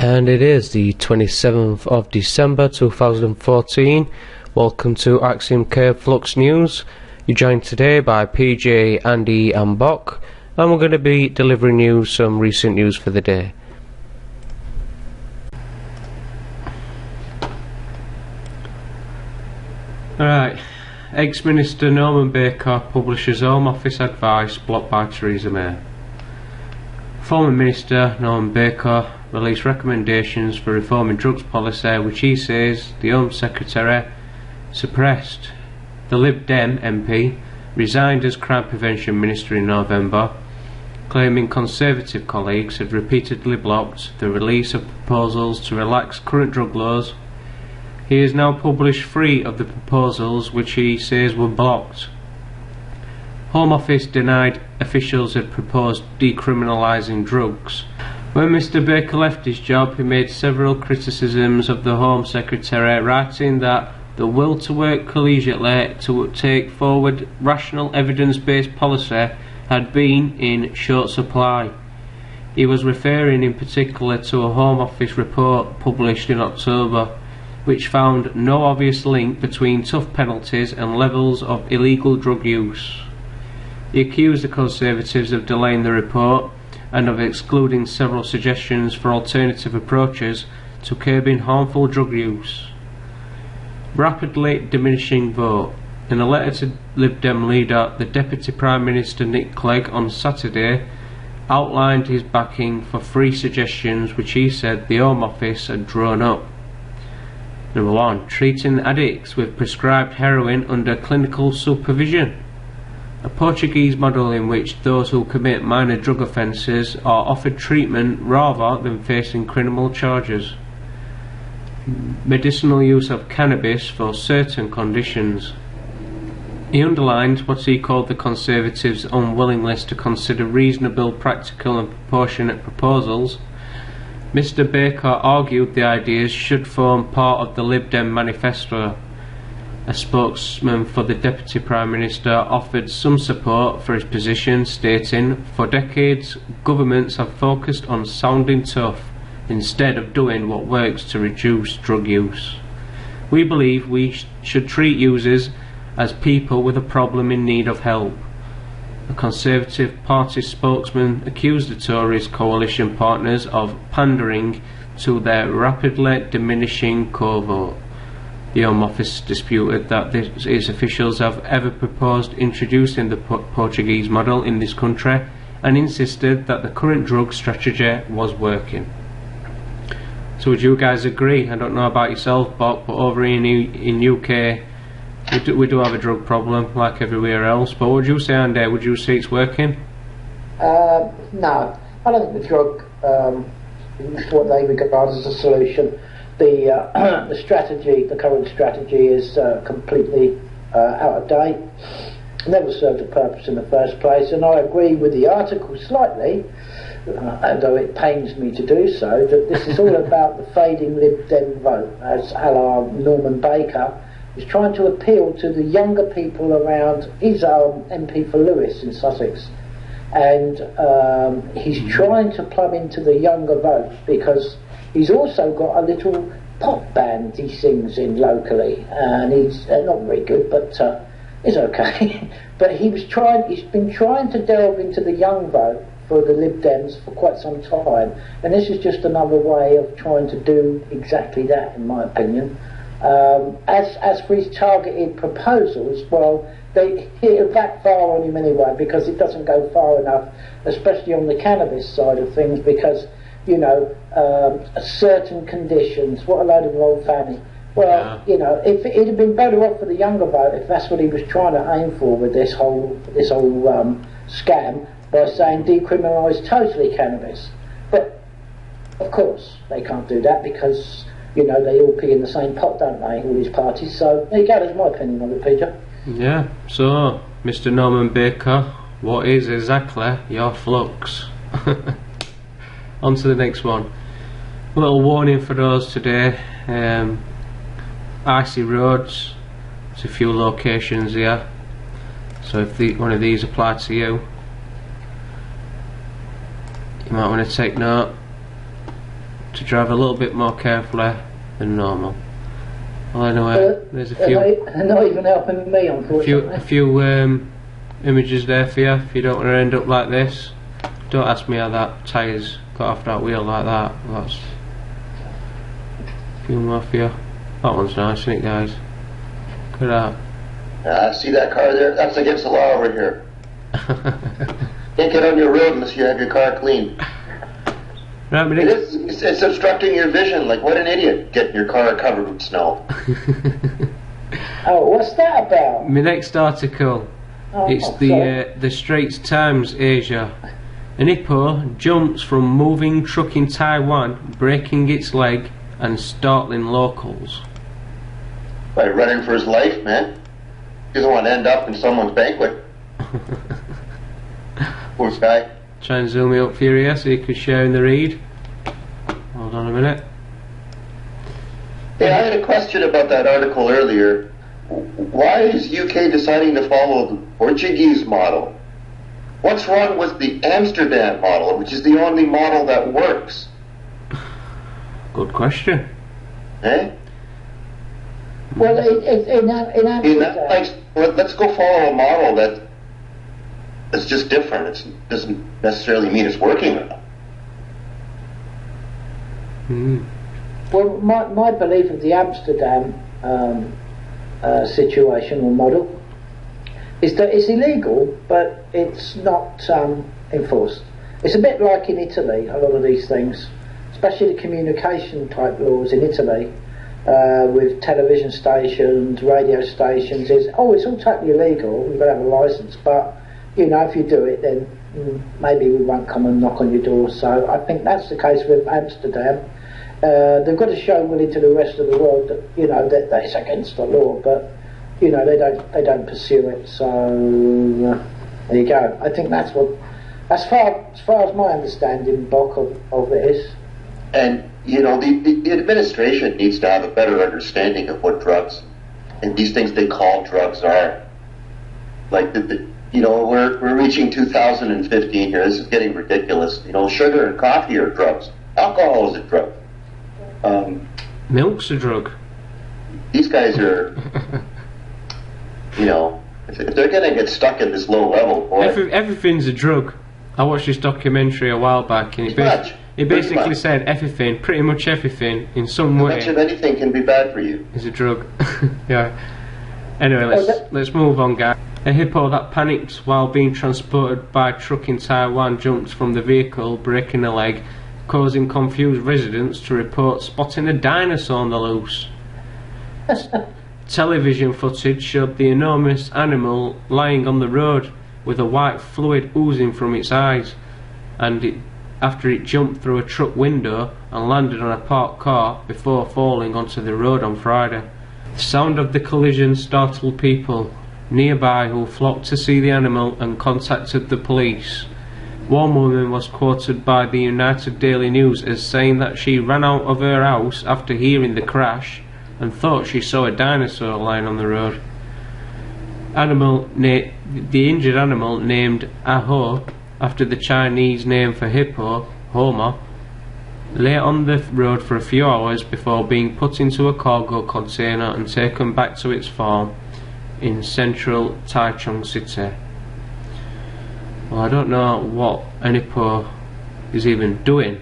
And it is the 27th of December 2014. Welcome to Axiom Curb Flux News. You're joined today by PJ, Andy and Bok, and we're going to be delivering you some recent news for the day. Alright, ex-Minister Norman Baker publishes Home Office advice blocked by Theresa May. Former Minister Norman Baker released recommendations for reforming drugs policy, which he says the Home Secretary suppressed. The Lib Dem MP resigned as Crime Prevention Minister in November, claiming Conservative colleagues had repeatedly blocked the release of proposals to relax current drug laws. He has now published 3 of the proposals which he says were blocked. Home Office denied officials had proposed decriminalising drugs. When Mr Baker left his job, he made several criticisms of the Home Secretary, writing that the will to work collegiately to take forward rational evidence-based policy had been in short supply. He was referring in particular to a Home Office report published in October, which found no obvious link between tough penalties and levels of illegal drug use. He accused the Conservatives of delaying the report and of excluding several suggestions for alternative approaches to curbing harmful drug use. Rapidly diminishing vote. In a letter to Lib Dem leader, the Deputy Prime Minister Nick Clegg on Saturday outlined his backing for 3 suggestions which he said the Home Office had drawn up. Number 1. Treating addicts with prescribed heroin under clinical supervision. A Portuguese model in which those who commit minor drug offences are offered treatment rather than facing criminal charges. Medicinal use of cannabis for certain conditions. He underlined what he called the Conservatives' unwillingness to consider reasonable, practical and proportionate proposals. Mr Baker argued the ideas should form part of the Lib Dem manifesto. A spokesman for the Deputy Prime Minister offered some support for his position, stating, "For decades, governments have focused on sounding tough instead of doing what works to reduce drug use. We believe we should treat users as people with a problem in need of help." A Conservative Party spokesman accused the Tories' coalition partners of pandering to their rapidly diminishing core vote. The Home Office disputed that its officials have ever proposed introducing the Portuguese model in this country and insisted that the current drug strategy was working. So would you guys agree? I don't know about yourself, Bob, but over in UK we do have a drug problem like everywhere else. But what would you say, Andy? Would you say it's working? No, I don't think the drug what they regard as a solution. The strategy, the current strategy, is completely out of date. Never served a purpose in the first place, and I agree with the article slightly, although it pains me to do so, that this is all about the fading Lib Dem vote, as a la Norman Baker is trying to appeal to the younger people around. He's our MP for Lewis in Sussex, and he's trying to plumb into the younger vote because he's also got a little pop band he sings in locally, and he's not very good, but it's okay. But he's been trying to delve into the young vote for the Lib Dems for quite some time, and this is just another way of trying to do exactly that, in my opinion. As for his targeted proposals, well, it'll backfire on him anyway, because it doesn't go far enough, especially on the cannabis side of things, because certain conditions. What a load of old fanny. Well, yeah. If it'd have been better off for the younger vote if that's what he was trying to aim for with this whole scam, by saying decriminalise totally cannabis. But of course they can't do that because they all pee in the same pot, don't they? All these parties. So there you go. That's my opinion on it, Peter. Yeah, so, Mr. Norman Baker, what is exactly your flux? On to the next one. A little warning for those today. Icy roads. There's a few locations here. So if one of these apply to you, you might want to take note to drive a little bit more carefully than normal. Well, anyway, there's a few. They're not even helping me, unfortunately. A few images there for you. If you don't want to end up like this, don't ask me how that tyres got off that wheel like that. That's a few more for you. That one's nice, isn't it, guys? Look at that. See that car there? That's against the law over here. Can't get on your road unless you have your car clean. Right, it's obstructing your vision. Like, what an idiot, getting your car covered with snow. Oh, what's that about? My next article, it's the Straits Times Asia. An hippo jumps from moving truck in Taiwan, breaking its leg and startling locals. By running for his life, man. He doesn't want to end up in someone's banquet. Poor guy. Try and zoom me up for you here so you can share in the read. Hold on a minute. Yeah, I had a question about that article earlier. Why is UK deciding to follow the Portuguese model? What's wrong with the Amsterdam model, which is the only model that works? Good question. Eh? Well, in Amsterdam... Let's go follow a model that's just different. It doesn't necessarily mean it's working or not. Well, my belief of the Amsterdam situation or model is that it's illegal, but it's not enforced. It's a bit like in Italy, a lot of these things, especially the communication type laws in Italy, with television stations, radio stations. It's all totally illegal. We've got to have a license, but you know, if you do it, then maybe we won't come and knock on your door. So I think that's the case with Amsterdam. They've got to show willing to the rest of the world that you know that it's against the law, but you know they don't pursue it. So there you go. I think that's what, as far as my understanding, Bock, of it is. And you know, the administration needs to have a better understanding of what drugs and these things they call drugs are. Like you know, we're reaching 2015 here. This is getting ridiculous. You know, sugar and coffee are drugs. Alcohol is a drug. Milk's a drug. These guys are, you know, if they're going to get stuck at this low level, boy. Everything's a drug. I watched this documentary a while back, and it basically said everything, pretty much everything, in some way. Much of anything can be bad for you. Is a drug. Yeah. Anyway, let's move on, guys. A hippo that panicked while being transported by truck in Taiwan jumped from the vehicle, breaking a leg, causing confused residents to report spotting a dinosaur on the loose. Television footage showed the enormous animal lying on the road with a white fluid oozing from its eyes, and after it jumped through a truck window and landed on a parked car before falling onto the road on Friday. The sound of the collision startled people nearby who flocked to see the animal and contacted the police. One woman was quoted by the United Daily News as saying that she ran out of her house after hearing the crash and thought she saw a dinosaur lying on the road. The injured animal, named Aho, after the Chinese name for hippo, Homer, lay on the road for a few hours before being put into a cargo container and taken back to its farm in central Taichung City. Well, I don't know what an hippo is even doing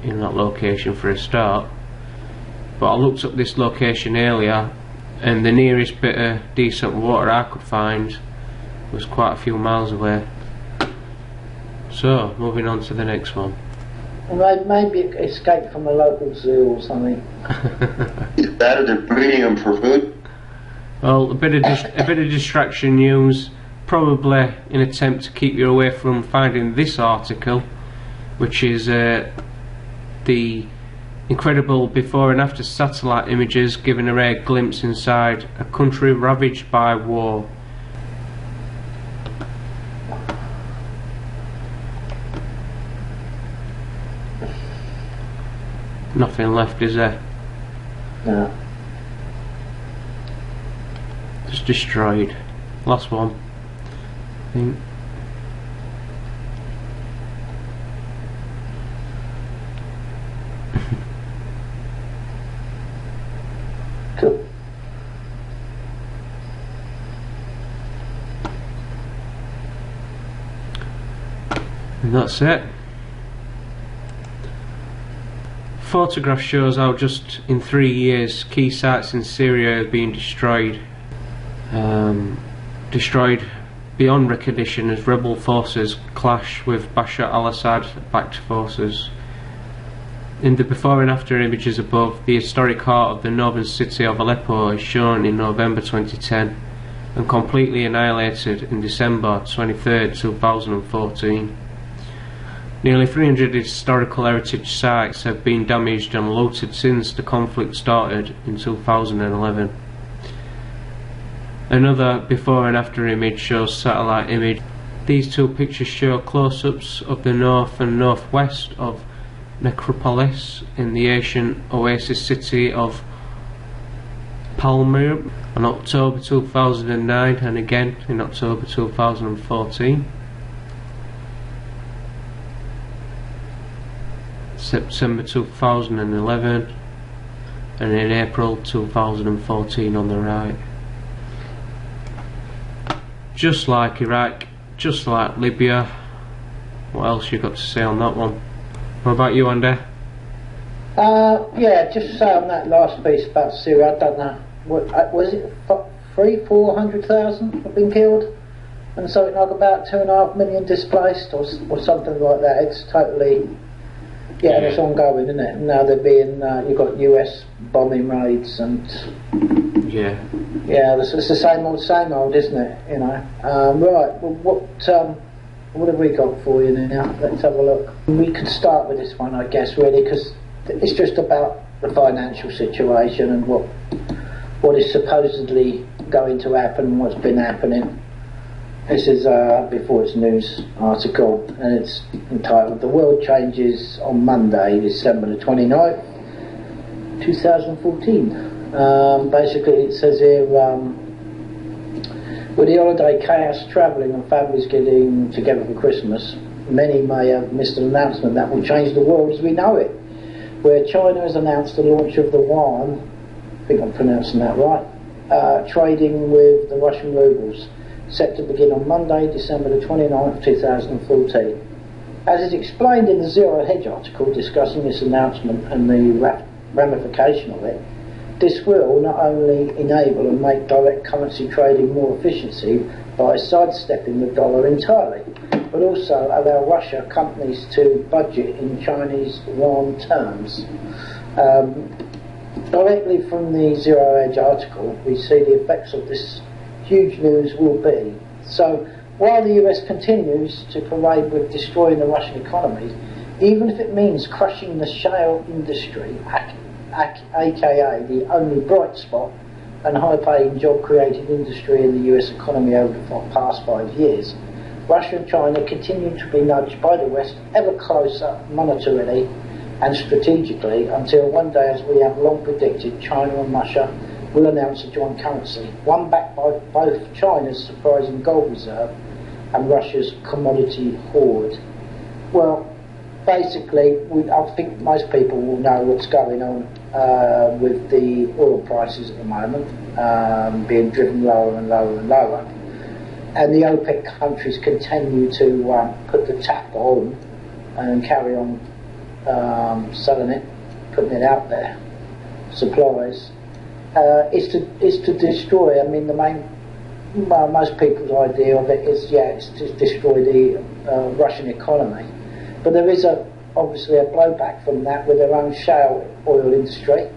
in that location for a start, but I looked up this location earlier and the nearest bit of decent water I could find was quite a few miles away. So, moving on to the next one. Well, maybe it escaped from a local zoo or something. Is that or they're breeding them for food? Well, a bit of distraction news, probably in an attempt to keep you away from finding this article, which is the Incredible before and after satellite images giving a rare glimpse inside a country ravaged by war. Nothing left, is there? No. Just destroyed. Last one, I think. Cool. And that's it. Photograph shows how just in 3 years key sites in Syria have been destroyed. Destroyed beyond recognition as rebel forces clash with Bashar al-Assad backed forces. In the before and after images above, the historic heart of the northern city of Aleppo is shown in November 2010 and completely annihilated in December 23, 2014. Nearly 300 historical heritage sites have been damaged and looted since the conflict started in 2011. Another before and after image shows satellite image. These two pictures show close-ups of the north and northwest of Necropolis in the ancient oasis city of Palmyra in October 2009 and again in October 2014. September 2011 and in April 2014 on the right. Just like Iraq, just like Libya. What else you got to say on that one? What about you, Andy? Yeah, just to say on that last piece about Syria, I don't know, what was it, 400,000 have been killed? And something like about 2.5 million displaced or something like that. It's totally, yeah, it's ongoing, isn't it? Now they're being, you've got US bombing raids and... Yeah. Yeah, it's the same old, isn't it? You know. Right. Well, what have we got for you now? Let's have a look. We could start with this one, I guess, really, because it's just about the financial situation and what is supposedly going to happen and what's been happening. This is before its news article, and it's entitled "The World Changes on Monday, December the 29th, 2014." Basically it says here, with the holiday chaos, travelling and families getting together for Christmas, many may have missed an announcement that will change the world as we know it, where China has announced the launch of the yuan, I think I'm pronouncing that right, trading with the Russian rubles, set to begin on Monday, December the 29th, 2014. As is explained in the Zero Hedge article discussing this announcement and the ramification of it, this will not only enable and make direct currency trading more efficiency by sidestepping the dollar entirely, but also allow Russia companies to budget in Chinese yuan terms. Directly from the Zero Hedge article, we see the effects of this huge news will be. So, while the US continues to parade with destroying the Russian economy, even if it means crushing the shale industry, aka the only bright spot and high-paying job-creating industry in the US economy over the past 5 years, Russia and China continue to be nudged by the West ever closer monetarily and strategically until one day, as we have long predicted, China and Russia will announce a joint currency, one backed by both China's surprising gold reserve and Russia's commodity hoard. Well, basically, I think most people will know what's going on with the oil prices at the moment, being driven lower and lower and lower. And the OPEC countries continue to put the tap on and carry on selling it, putting it out there, supplies. Is to destroy. I mean, the main, most people's idea of it is, yeah, it's to destroy the Russian economy. But there is obviously a blowback from that with their own shale oil industry.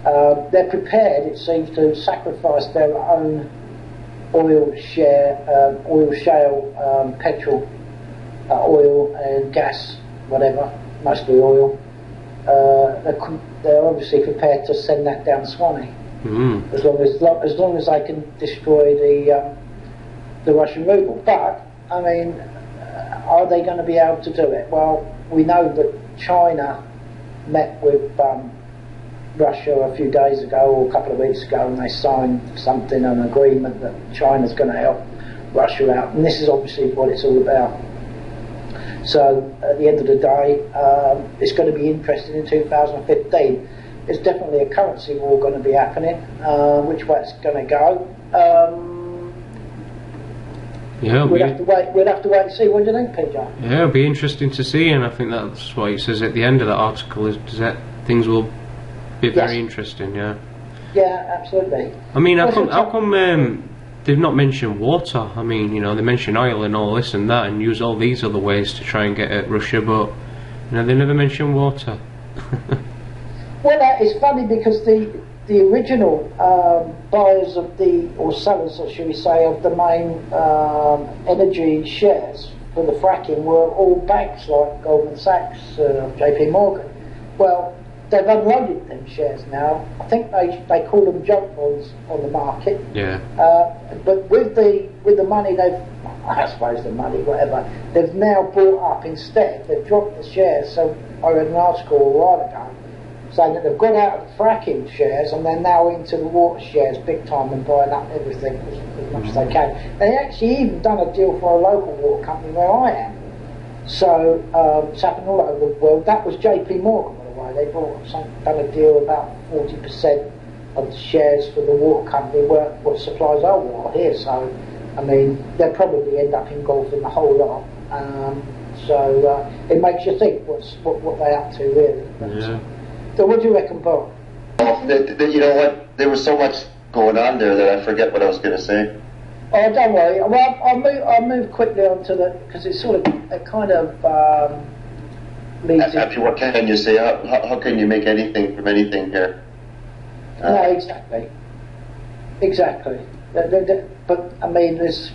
They're prepared, it seems, to sacrifice their own oil shale, petrol, oil and gas, whatever, mostly oil, they're obviously prepared to send that down Swanee, as long as they can destroy the Russian ruble. But I mean, are they going to be able to do it? Well, we know that China met with Russia a few days ago or a couple of weeks ago, and they signed something, an agreement that China's going to help Russia out, and this is obviously what it's all about. So at the end of the day, it's going to be interesting in 2015. There's definitely a currency war going to be happening. Which way it's going to go? Yeah, we'll have to wait and see. What do you think, PJ? Yeah, it'll be interesting to see, and I think that's what he says at the end of that article, is that things will be very interesting. Yeah. Yeah, absolutely. I mean, how come they've not mentioned water? I mean, you know, they mention oil and all this and that, and use all these other ways to try and get at Russia, but you know, they never mention water. Well, it's funny because the original buyers of or sellers, or should we say, of the main energy shares for the fracking were all banks like Goldman Sachs, JP Morgan. Well, they've unloaded them shares now. I think they call them junk bonds on the market. Yeah. But with the money I suppose the money, whatever, they've now bought up instead. They've dropped the shares. So I read an article a while ago saying that they've got out of the fracking shares and they're now into the water shares big time and buying up everything as much as they can. And they actually even done a deal for a local water company where I am. So it's happened all over the world. That was JP Morgan, by the way. They done a deal about 40% of the shares for the water company what supplies our water here. So I mean, they'll probably end up engulfing the whole lot. So it makes you think what they're up to really. Yeah. So what do you reckon, Bob? You know what? There was so much going on there that I forget what I was going to say. Oh, don't worry. Well, I'll move quickly on to because it's sort of a kind of leads. Actually, what can you say? How can you make anything from anything here? No, exactly. But I mean, there's.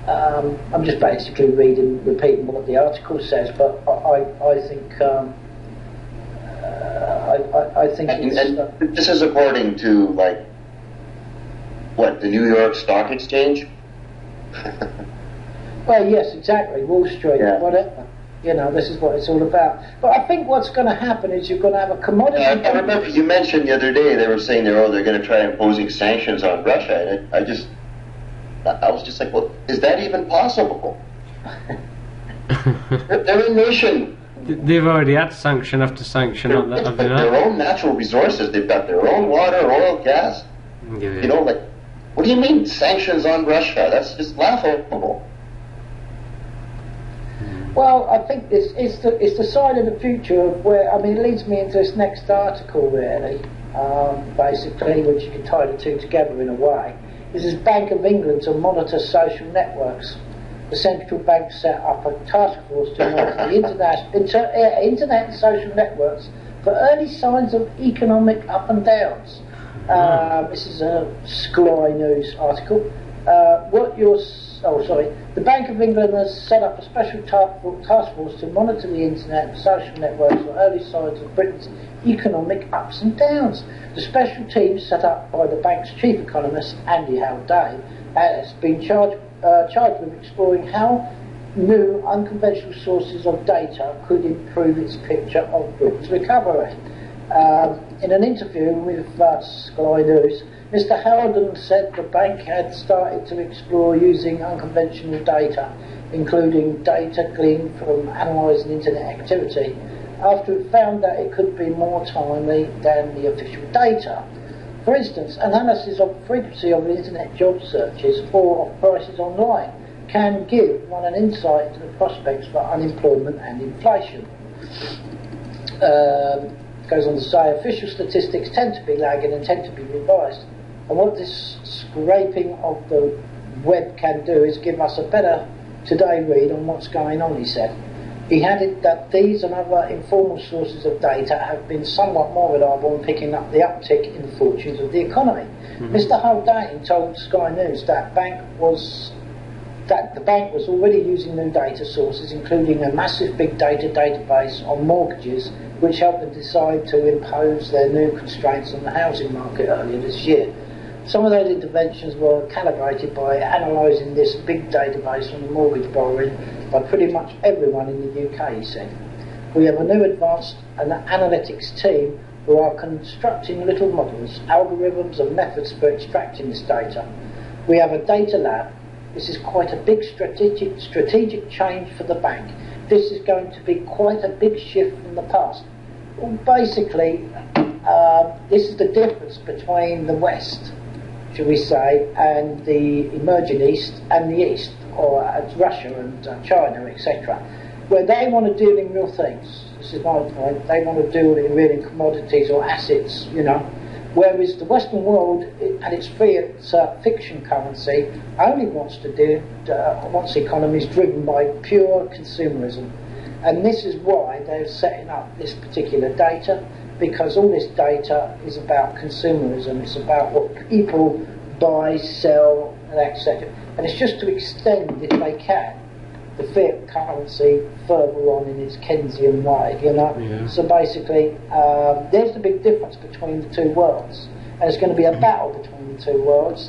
I'm just basically repeating what the article says, but I think. I think and this is according to like what, the New York Stock Exchange? Well, yes, exactly. Wall Street, whatever. You know, this is what it's all about. But I think what's going to happen is you're going to have a commodity. I remember you mentioned the other day they were saying they're going to try imposing sanctions on Russia, and I was just like, well, is that even possible? They're a nation. They've already had sanction after sanction on that. Have they not? Their own natural resources. They've got their own water, oil, gas. Yeah. You know, like, what do you mean sanctions on Russia? That's just laughable. Well, I think it's the side of the future of where, I mean, it leads me into this next article really, basically, which you can tie the two together in a way. This is Bank of England to monitor social networks. The central bank set up a task force to monitor the internet and social networks for early signs of economic up and downs. This is a Sky News article. The Bank of England has set up a special task force to monitor the internet and social networks for early signs of Britain's economic ups and downs. The special team, set up by the bank's chief economist, Andy Haldane, has been charged with exploring how new unconventional sources of data could improve its picture of Britain's recovery. In an interview with Sky News, Mr. Haldane said the bank had started to explore using unconventional data, including data gleaned from analysing internet activity, after it found that it could be more timely than the official data. For instance, analysis of the frequency of internet job searches or of prices online can give one an insight into the prospects for unemployment and inflation. Goes on to say, official statistics tend to be lagging and tend to be revised. And what this scraping of the web can do is give us a better today read on what's going on, he said. He added that these and other informal sources of data have been somewhat more reliable in picking up the uptick in the fortunes of the economy. Mr. Haldane told Sky News that fact, the bank was already using new data sources, including a massive big data database on mortgages, which helped them decide to impose their new constraints on the housing market earlier this year. Some of those interventions were calibrated by analysing this big database on mortgage borrowing by pretty much everyone in the UK, he said. We have a new advanced analytics team who are constructing little models, algorithms and methods for extracting this data. We have a data lab. This is quite a big strategic change for the bank. This is going to be quite a big shift from the past. Well, basically, this is the difference between the West, should we say, and the emerging East and the East, or Russia and China, etc., where they want to deal in real things. This is my point. They want to deal in really commodities or assets, you know. Whereas the Western world, and its fiction currency, only wants economies driven by pure consumerism. And this is why they're setting up this particular data, because all this data is about consumerism. It's about what people buy, sell, and etc. And it's just to extend, if they can, the fiat currency further on in its Keynesian way, you know. Yeah. So basically, there's the big difference between the two worlds, and it's going to be a battle between the two worlds.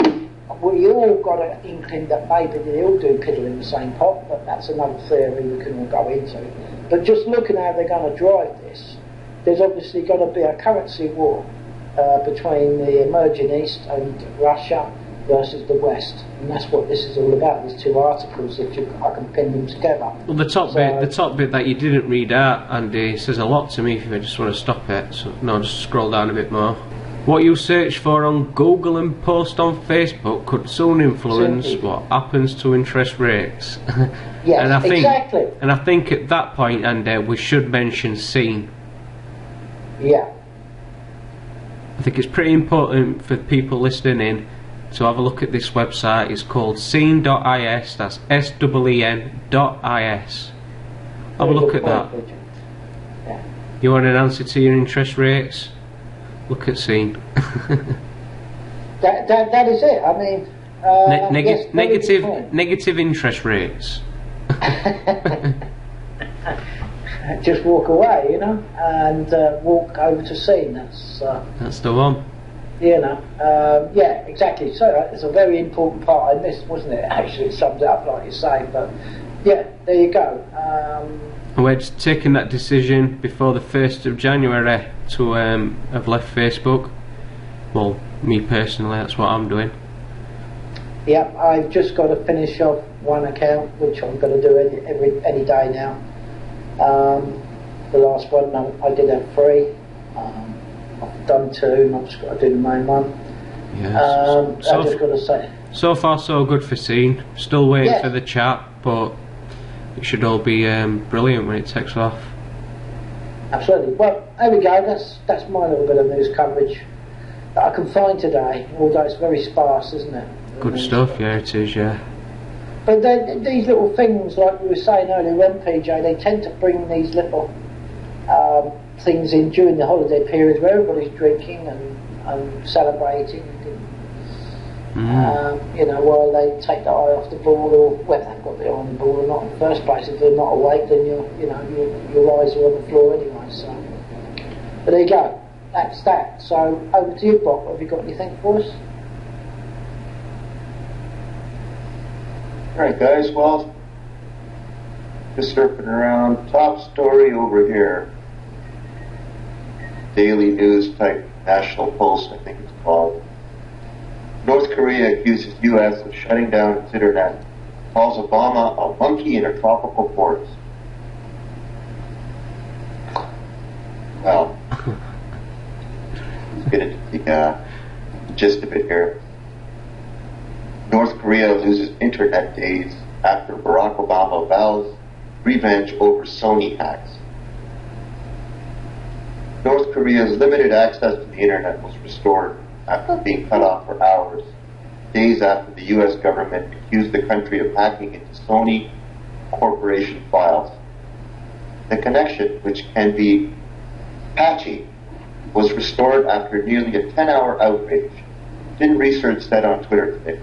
We all got an inkling that maybe they all do piddle in the same pot, but that's another theory we can all go into. But just looking at how they're going to drive this, there's obviously going to be a currency war between the emerging East and Russia versus the West, and that's what this is all about. These two articles, if I can pin them together. Well, the top bit that you didn't read out, Andy, says a lot to me. If I just want to stop it, so no, just scroll down a bit more. What you search for on Google and post on Facebook could soon influence what happens to interest rates. Yes, and I think, exactly. And I think at that point, Andy, we should mention scene. Yeah. I think it's pretty important for people listening in to have a look at this website. It's called scene.is, that's SEEN.is. Have a look at that. Yeah. You want an answer to your interest rates? Look at scene. that is it. I mean, yes, negative interest rates. Just walk away, you know, and walk over to scene. That's the one. You know, yeah, exactly. So it's a very important part in this, wasn't it? Actually, it sums it up like you say. But yeah, there you go. And we're just taking that decision before the 1st of January to have left Facebook. Well, me personally, that's what I'm doing. Yeah, I've just got to finish off one account, which I'm going to do any day now. The last one I did have 3. I've done 2, and I've just got to do the main one. Yes. I've just got to say. So far, so good for scene. Still waiting for the chat, but it should all be brilliant when it takes off. Absolutely. Well, there we go. That's my little bit of news coverage that I can find today, although it's very sparse, isn't it? Good stuff, yeah, it is, yeah. But these little things, like we were saying earlier, MPJ, they tend to bring these little things in during the holiday period where everybody's drinking and celebrating. You know, while they take the eye off the ball, or whether they've got the eye on the ball or not in the first place. If they're not awake, then your eyes are on the floor anyway. So, but there you go. That's that. So over to you, Bob. Have you got anything for us? Alright guys, well, just surfing around, top story over here, daily news type, National Post I think it's called. North Korea accuses US of shutting down its internet, calls Obama a monkey in a tropical forest. Well, let's get into the gist of it here. North Korea loses internet days after Barack Obama vows revenge over Sony hacks. North Korea's limited access to the internet was restored after being cut off for hours, days after the U.S. government accused the country of hacking into Sony corporation files. The connection, which can be patchy, was restored after nearly a 10-hour outrage, didn't research said on Twitter today.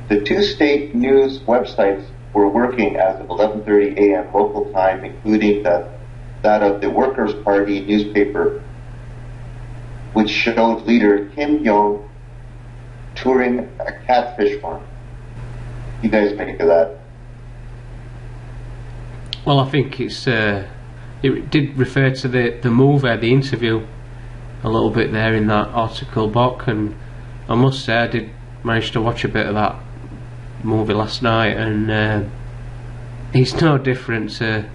The two state news websites were working as of 11:30 a.m. local time, including that of the Workers' Party newspaper, which showed leader Kim Jong touring a catfish farm. You guys make of that? Well, I think it did refer to the movie, the interview, a little bit there in that article, Bock, and I must say I did manage to watch a bit of that movie last night, and it's no different to,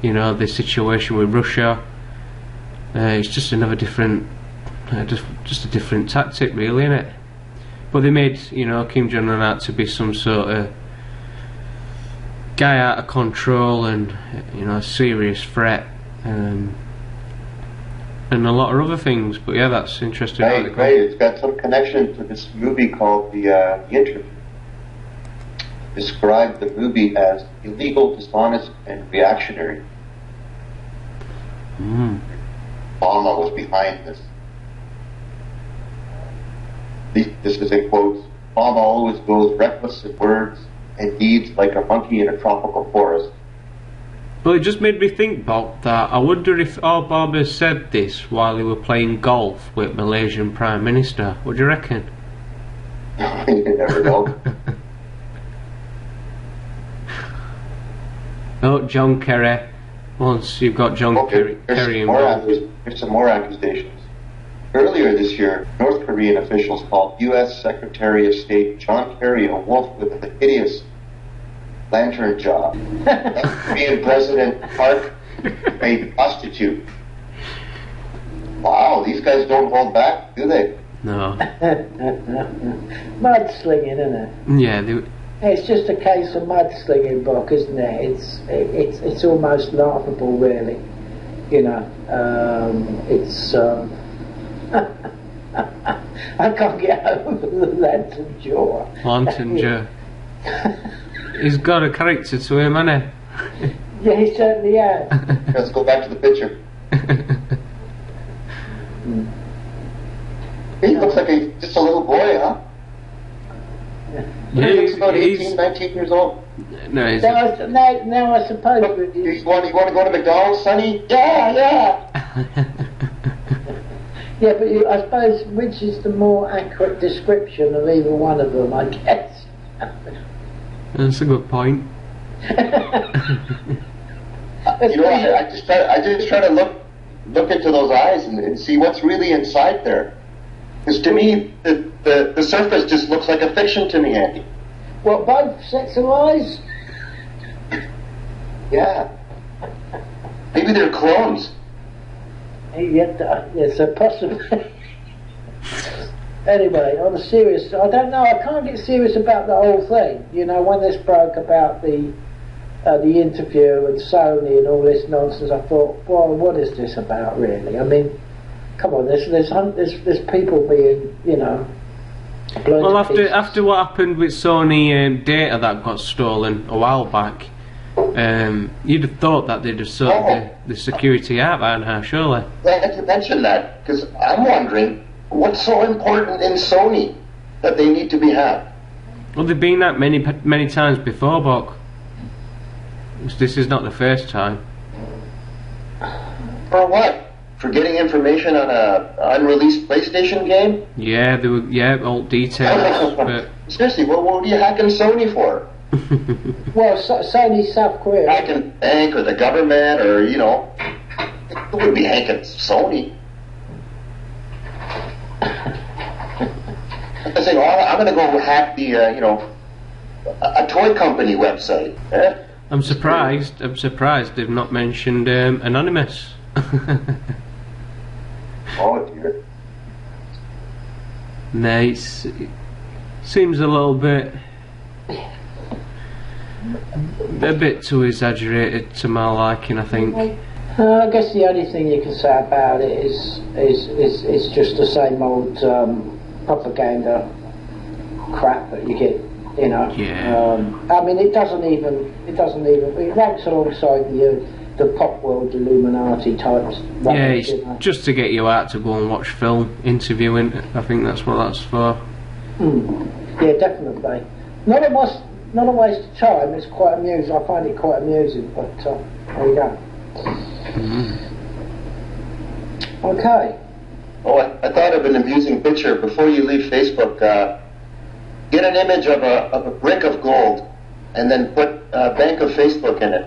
you know, the situation with Russia. It's just another different, just a different tactic, really, isn't it? But they made, you know, Kim Jong-un out to be some sort of guy out of control, and, you know, a serious threat, and a lot of other things. But yeah, that's interesting. Right. It's got some connection to this movie called The Interview. Described the movie as illegal, dishonest, and reactionary. Obama was behind this. This is in quotes. Obama always goes reckless in words and deeds like a monkey in a tropical forest. Well, it just made me think, Bob, that I wonder if Obama said this while he were playing golf with Malaysian Prime Minister. What do you reckon? You never know. Oh, John Kerry. Once you've got John Kerry involved. There's some more accusations. Earlier this year, North Korean officials called U.S. Secretary of State John Kerry a wolf with a hideous lantern jaw. Korean President Park a prostitute. Wow, these guys don't hold back, do they? No. Mudslinging, isn't it? Yeah, it's just a case of mudslinging, Buck, isn't it? It's almost laughable, really. You know, it's. I can't get over the lantern jaw. Lantern jaw. He's got a character to him, hasn't he? Yeah, he certainly has. Let's go back to the picture. He looks like just a little boy, huh? Yeah, he looks about 18, 19 years old. No, he's now I suppose... You want to go to McDonald's, Sonny? Yeah. Yeah, but I suppose which is the more accurate description of either one of them, I guess. That's a good point. You know, I just try to look into those eyes and see what's really inside there. Because to me, the surface just looks like a fiction to me, Andy. What, both sets of eyes? Yeah. Maybe they're clones. It's a possibility. Anyway, on the serious, I don't know. I can't get serious about the whole thing. You know, when this broke about the interview and Sony and all this nonsense, I thought, well, what is this about, really? I mean, come on, there's people being, you know. Well, after what happened with Sony data that got stolen a while back, you'd have thought that they'd have sorted the security out by now, surely. Glad you mentioned that, because I'm wondering what's so important in Sony that they need to be hacked. Well, they've been hacked many times before, Buck. This is not the first time. For what? For getting information on a unreleased PlayStation game? Yeah, there were old details. But seriously, what are you hacking Sony for? Well, Sony's South Korea. Hacking the bank or the government, or you know, it would be hacking Sony. I say, I'm going to go hack the a toy company website. I'm surprised they've not mentioned Anonymous. Oh dear. No, it seems a little bit too exaggerated to my liking, I think. I guess the only thing you can say about it is just the same old propaganda crap that you get, you know. Yeah. I mean, it ranks alongside the pop world Illuminati types. Yeah, it's just to get you out to go and watch film interviewing. I think that's what that's for. Yeah, definitely. Not a waste of time. It's quite amusing. I find it quite amusing. But there you go. Okay. Oh, I thought of an amusing picture. Before you leave Facebook, get an image of a brick of gold, and then put Bank of Facebook in it.